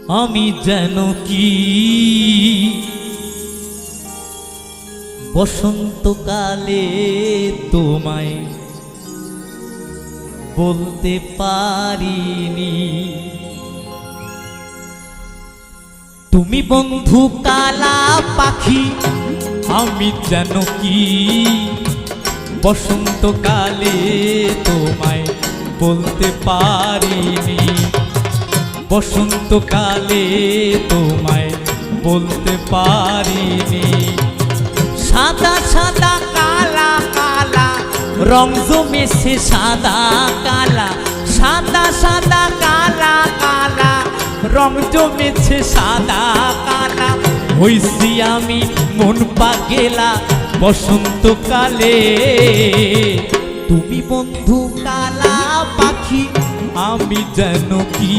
আমি যেন কি বসন্তকালে তোমায় বলতে পারিনি। তুমি বন্ধু কালা পাখি, আমি যেন কি বসন্তকালে তোমায় বলতে পারিনি। বসন্তকালে তোমায় বলতে পারিনি। সাদা সাদা কালা কালা রং জমেছে সাদা কালা, সাদা সাদা কালা কালা রং জমেছে সাদা কালা। হইছি আমি মন পাগেলা বসন্তকালে। তুমি বন্ধু কালা পাখি, আমি যেন কি